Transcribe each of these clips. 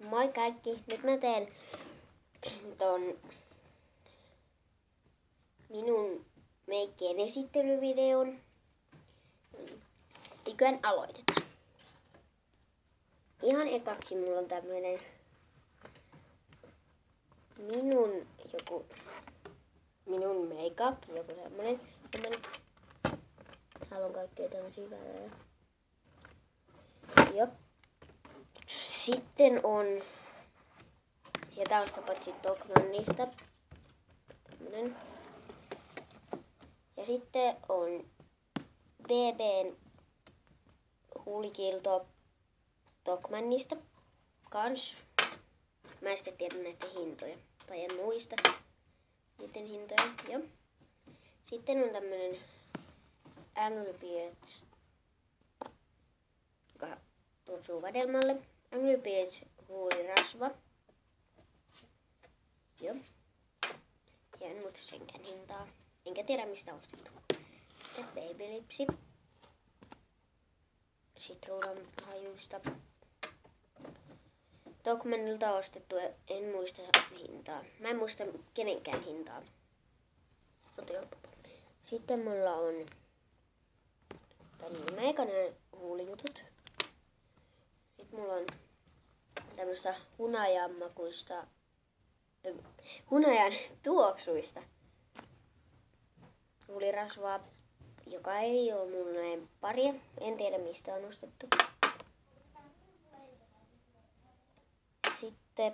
Moi kaikki! Nyt mä teen ton minun meikkien esittelyvideon. Eiköhän aloitetaan. Ihan ekaksi mulla on tämmönen minun makeup, joku semmonen. Täällä on kaikkea tämmösiä värejä. Joo. Sitten on, ja tää on stapatsi Tokmannista. Tämmönen. Ja sitten on BBn huulikilto Tokmannista kans. Mä en sitten tiedä näitä hintoja, tai en muista niiden hintoja. Joo. Sitten on tämmönen Angry Birds, joka tuoksuu vadelmalle. Angry Birds huulirasva. Joo. Ja en muista senkään hintaa. Enkä tiedä mistä ostettu. Sitten Babylipsi. Sitruunan hajuista. Tokmannilta ostettu, en muista hintaa. Mä en muista kenenkään hintaa. Mutta joo. Sitten mulla on meikänen huulijutut. Sitten mulla on tämmöstä hunajan tuoksuista huulirasvaa, joka ei ole mun paria. En tiedä mistä on ostettu. Sitten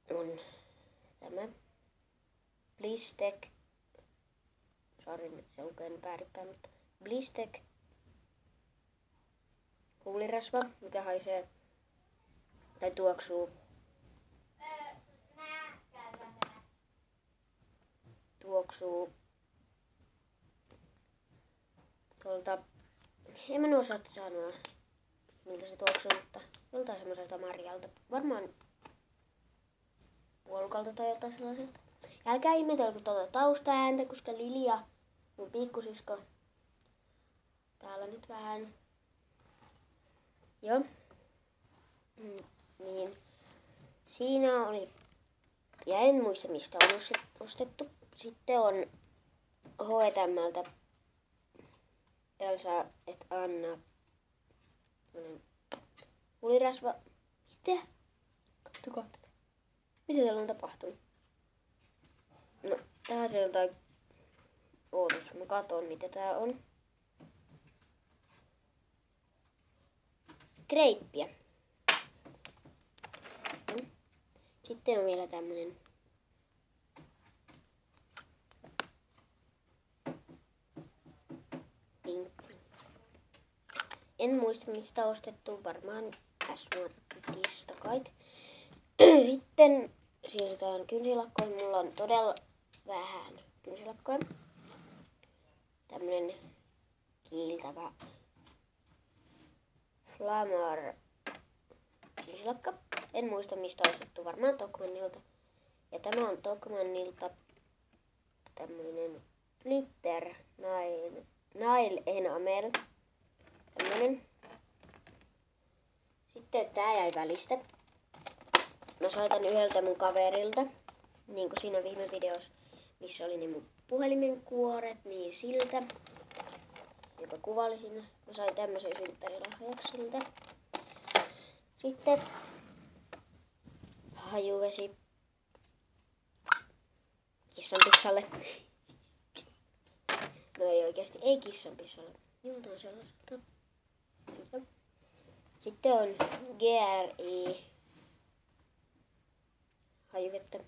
on tämä Blistek. Sori, se lukee väärinpäin, mutta Blistek huulirasva, mikä haisee tai tuoksuu tuolta, en mä osaa sanoa miltä se tuoksuu, mutta joltain semmoiselta marjalta. Varmaan puolukalta tai jotain sellaiselta. Ja älkää ihmetelkö tuota taustaääntä, koska Lilia, mun pikkusisko, täällä nyt vähän. Joo. Niin. Siinä oli, ja en muista mistä on ostettu. Sitten on H&M:ltä Elsa et Anna huulirasva. Mitä? Katsokaa tätä. Mitä täällä on tapahtunut? No, tää se jotain oudus. Mä katon mitä tää on. Kreippiä. Sitten on vielä tämmönen pinkki. En muista mistä ostettu, varmaan S-Marketista kai. Sitten siirrytään kynsilakkoihin. Mulla on todella vähän kynsilakkoja. Tämmönen kiiltävä Flamar kynsilakka. En muista mistä ostettu, varmaan Tokmannilta. Ja tämä on Tokmannilta tämmönen Glitter Nail Enamel. Tämmönen. Sitten tää jäi välistä. Mä soitan yhdeltä mun kaverilta, niin kuin siinä viime videossa, missä oli ne mun puhelimen kuoret, niin siltä, joka kuvaili sinne. Mä sain tämmösen synttärilahjaksi siltä. Sitten hajuvesi kissanpissalle. No ei oikeasti, ei kissanpissalle. Joltain sellaiselta. Sitten on GRI hajuvettä.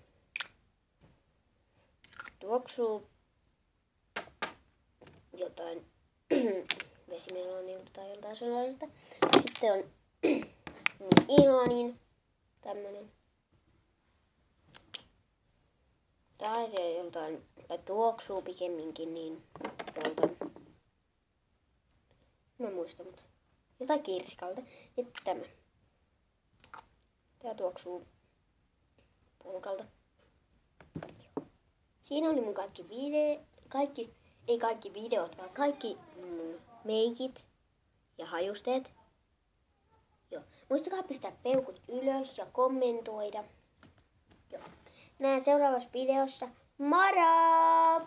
Tuoksuu jotain vesimelonilta tai joltain sellaiselta. Sitten on ihanin tämmönen. Tai se joltain, tai tuoksuu pikemminkin niin joltain. Mä muistan, mutta jotain kirsikalta. Sitten tämä. Tää tuoksuu puolukalta. Siinä oli mun kaikki videot, vaan kaikki meikit ja hajusteet. Joo. Muistakaa pistää peukut ylös ja kommentoida. Joo. Nähdään seuraavassa videossa. Moro!